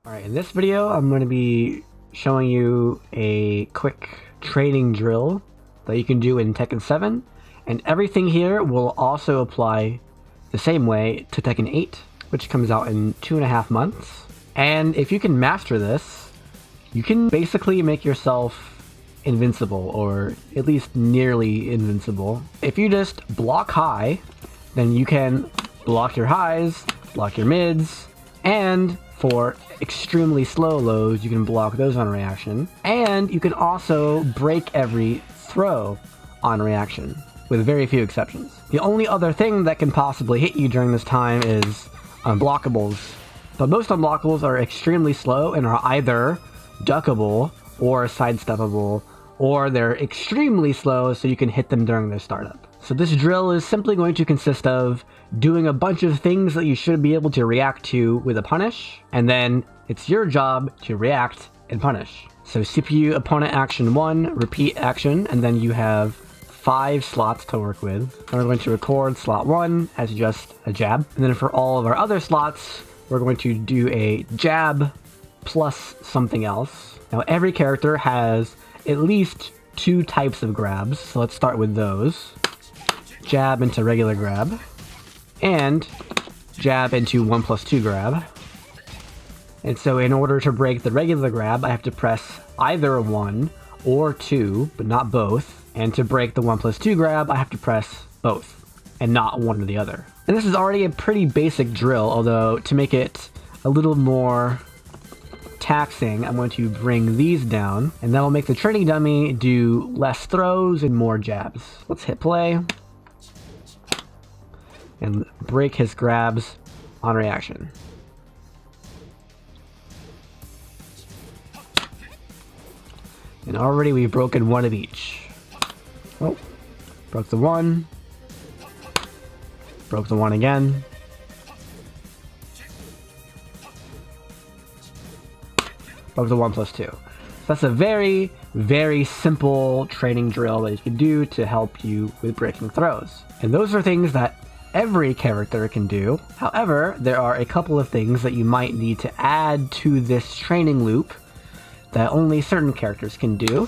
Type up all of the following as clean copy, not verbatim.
Alright, in this video I'm going to be showing you a quick training drill that you can do in Tekken 7, and everything here will also apply the same way to Tekken 8, which comes out in 2.5 months. And if you can master this, you can basically make yourself invincible, or at least nearly invincible. If you just block high, then you can block your highs, block your mids, and for extremely slow lows, you can block those on reaction. And you can also break every throw on reaction, with very few exceptions. The only other thing that can possibly hit you during this time is unblockables. But most unblockables are extremely slow and are either duckable or sidesteppable, or they're extremely slow so you can hit them during their startup. So this drill is simply going to consist of doing a bunch of things that you should be able to react to with a punish, and then it's your job to react and punish. So CPU opponent action 1, repeat action, and then you have 5 slots to work with. And we're going to record slot 1 as just a jab. And then for all of our other slots, we're going to do a jab plus something else. Now every character has at least 2 types of grabs, so let's start with those. Jab into regular grab, and jab into 1+2 grab. And so in order to break the regular grab, I have to press either 1 or 2, but not both. And to break the 1+2 grab, I have to press both, and not one or the other. And this is already a pretty basic drill, although to make it a little more taxing, I'm going to bring these down, and that'll make the training dummy do less throws and more jabs. Let's hit play and break his grabs on reaction. And already we've broken one of each. Oh, broke the one. Broke the one again. Broke the 1+2. So that's a very, very simple training drill that you can do to help you with breaking throws. And those are things that every character can do. However, there are a couple of things that you might need to add to this training loop that only certain characters can do.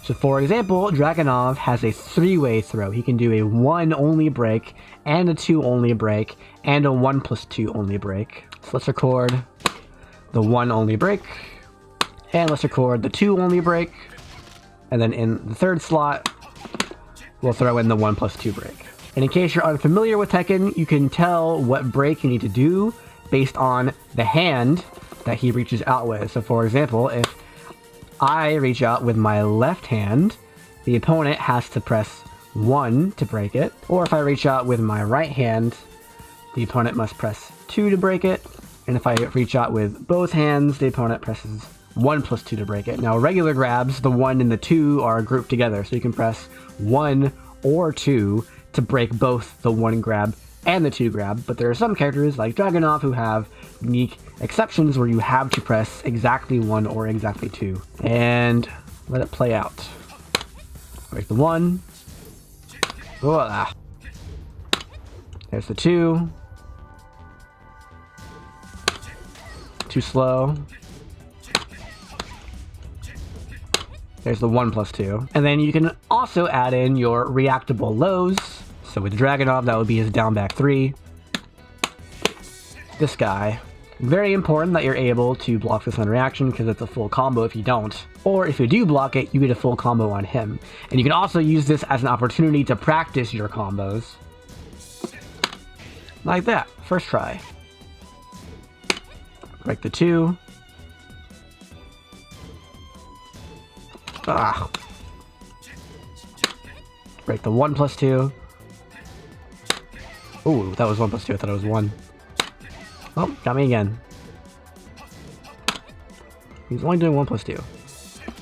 So for example, Dragunov has a 3-way throw. He can do a 1 only break, and a 2 only break, and a 1+2 only break. So let's record the 1 only break, and let's record the 2 only break, and then in the third slot, we'll throw in the 1+2 break. And in case you're unfamiliar with Tekken, you can tell what break you need to do based on the hand that he reaches out with. So for example, if I reach out with my left hand, the opponent has to press 1 to break it. Or if I reach out with my right hand, the opponent must press 2 to break it. And if I reach out with both hands, the opponent presses 1+2 to break it. Now regular grabs, the 1 and the 2 are grouped together, so you can press 1 or 2 to break both the 1 grab and the 2 grab, but there are some characters like Dragunov who have unique exceptions where you have to press exactly 1 or exactly 2. And let it play out. Break the 1. Voila. There's the 2. Too slow. There's the 1+2. And then you can also add in your reactable lows. So with Dragunov, that would be his down back 3. This guy. Very important that you're able to block this on reaction, because it's a full combo if you don't. Or if you do block it, you get a full combo on him. And you can also use this as an opportunity to practice your combos. Like that. First try. Break the 2. Ah. Break the 1+2. Ooh, that was 1+2. I thought it was 1. Oh, got me again. He's only doing 1+2.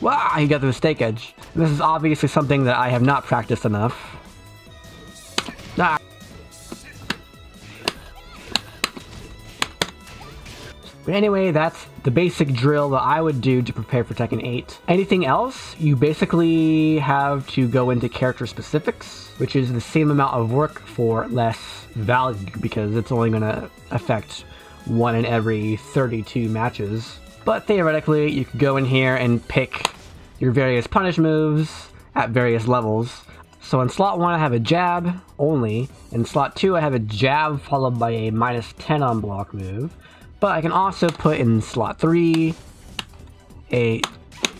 Wow, he got the mistake edge. This is obviously something that I have not practiced enough. Ah. But anyway, that's the basic drill that I would do to prepare for Tekken 8. Anything else, you basically have to go into character specifics, which is the same amount of work for less value, because it's only going to affect 1 in every 32 matches. But theoretically, you could go in here and pick your various punish moves at various levels. So in slot 1 I have a jab only, in slot 2 I have a jab followed by a -10 on block move, but I can also put in slot 3 a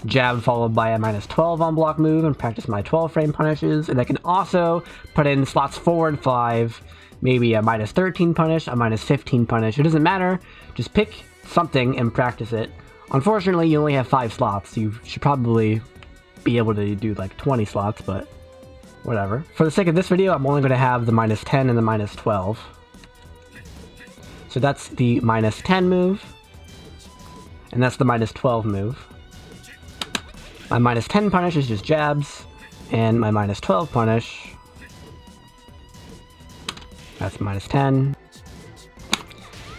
jab followed by a -12 on block move and practice my 12 frame punishes, and I can also put in slots 4 and 5 maybe a -13 punish, a -15 punish. It doesn't matter, just pick something and practice it. Unfortunately, you only have 5 slots. You should probably be able to do like 20 slots, but whatever. For the sake of this video, I'm only going to have the -10 and the -12. So that's the -10 move, and that's the -12 move. My -10 punish is just jabs, and my -12 punish, that's -10.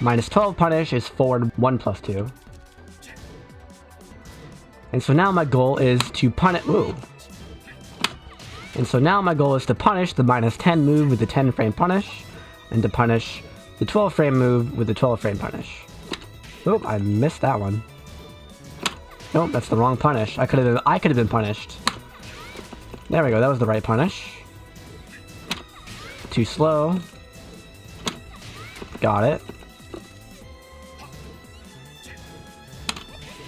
-12 punish is forward 1+2. And so now my goal is to punish. Ooh. And so now my goal is to punish the -10 move with the 10 frame punish, and to punish the 12 frame move with the 12 frame punish. Oop, I missed that one. Nope, that's the wrong punish. I could have been punished. There we go, that was the right punish. Too slow. Got it.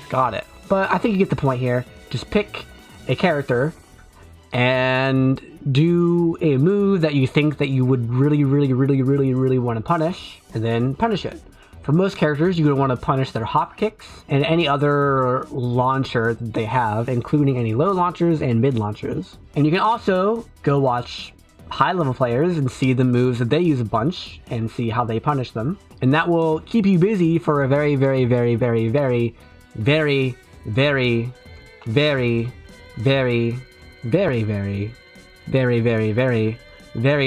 Got it. But I think you get the point here. Just pick a character and do a move that you think that you would really want to punish, and then punish it. For most characters, you're going to want to punish their hop kicks and any other launcher that they have, including any low launchers and mid launchers. And you can also go watch high level players and see the moves that they use a bunch and see how they punish them. And that will keep you busy for a very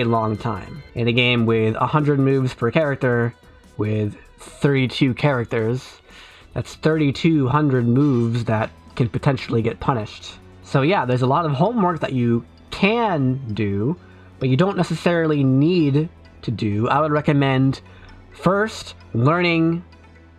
long time. In a game with 100 moves per character, with 32 characters, that's 3,200 moves that can potentially get punished. So yeah, there's a lot of homework that you can do, but you don't necessarily need to do. I would recommend first learning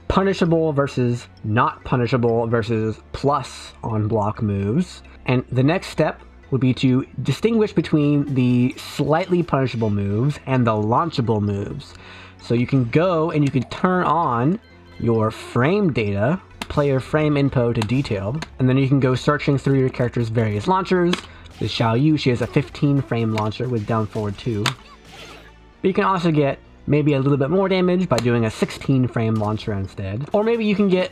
punishable versus not punishable versus plus on block moves. And the next step would be to distinguish between the slightly punishable moves and the launchable moves. So you can go and you can turn on your frame data, player frame info to detailed, and then you can go searching through your character's various launchers. With Xiao Yu, she has a 15 frame launcher with down forward 2. But you can also get maybe a little bit more damage by doing a 16 frame launcher instead. Or maybe you can get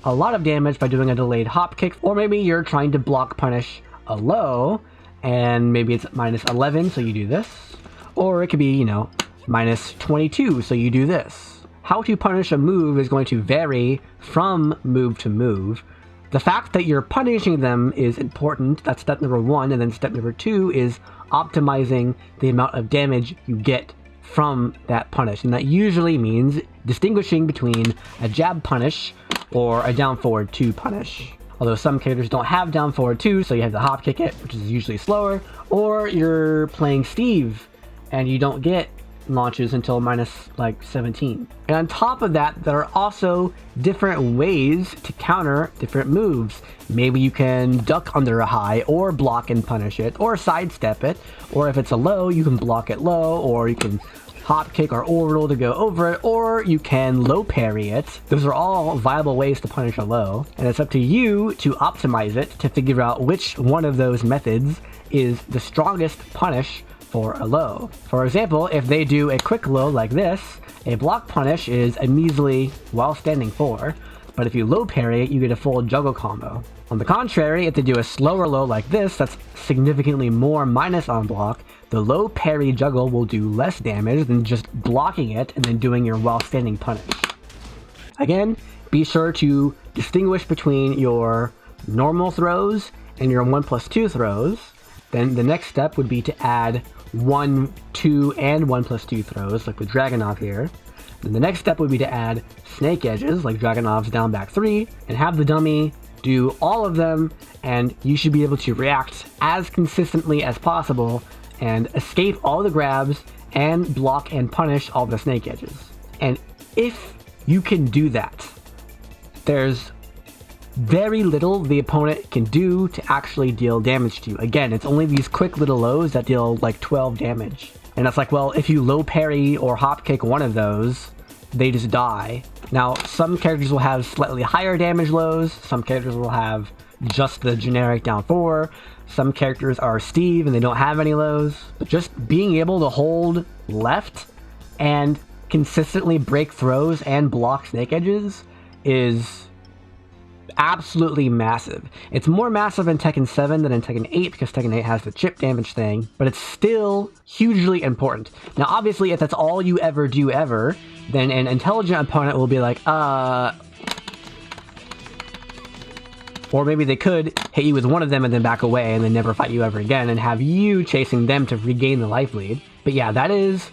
a lot of damage by doing a delayed hop kick, or maybe you're trying to block punish a low, and maybe it's -11, so you do this. Or it could be, you know, -22, so you do this. How to punish a move is going to vary from move to move. The fact that you're punishing them is important. That's step number 1, and then step number 2 is optimizing the amount of damage you get from that punish, and that usually means distinguishing between a jab punish or a down forward 2 punish. Although some characters don't have down forward 2, so you have to hop kick it, which is usually slower, or you're playing Steve and you don't get launches until -17. And on top of that, there are also different ways to counter different moves. Maybe you can duck under a high, or block and punish it, or sidestep it, or if it's a low, you can block it low, or you can hop kick or orbital to go over it, or you can low parry it. Those are all viable ways to punish a low, and it's up to you to optimize it to figure out which one of those methods is the strongest punish for a low. For example, if they do a quick low like this, a block punish is a measly while standing 4, but if you low parry it, you get a full juggle combo. On the contrary, if they do a slower low like this, that's significantly more minus on block, the low parry juggle will do less damage than just blocking it and then doing your while standing punish. Again, be sure to distinguish between your normal throws and your 1+2 throws. Then the next step would be to add 1, 2, and 1+2 throws, like with Dragunov here. Then the next step would be to add snake edges, like Dragunov's down back 3, and have the dummy do all of them, and you should be able to react as consistently as possible and escape all the grabs and block and punish all the snake edges. And if you can do that, there's very little the opponent can do to actually deal damage to you. Again, it's only these quick little lows that deal like 12 damage. And it's like, well, if you low parry or hop kick one of those, they just die. Now, some characters will have slightly higher damage lows, some characters will have just the generic down 4, some characters are Steve and they don't have any lows. But just being able to hold left and consistently break throws and block snake edges is absolutely massive. It's more massive in Tekken 7 than in Tekken 8 because Tekken 8 has the chip damage thing, but it's still hugely important. Now, obviously, if that's all you ever do ever, then an intelligent opponent will be like, or maybe they could hit you with one of them and then back away and then never fight you ever again and have you chasing them to regain the life lead. But yeah, that is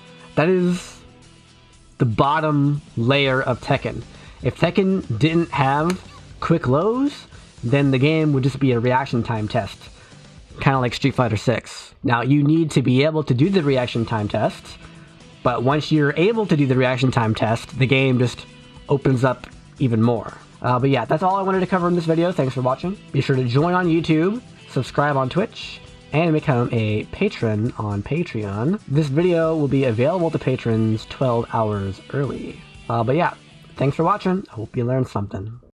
the bottom layer of Tekken. If Tekken didn't have quick lows, then the game would just be a reaction time test, kind of like Street Fighter 6. Now, you need to be able to do the reaction time tests, but once you're able to do the reaction time test, the game just opens up even more. But yeah, that's all I wanted to cover in this video. Thanks for watching. Be sure to join on YouTube, subscribe on Twitch, and become a patron on Patreon. This video will be available to patrons 12 hours early. But yeah, thanks for watching. I hope you learned something.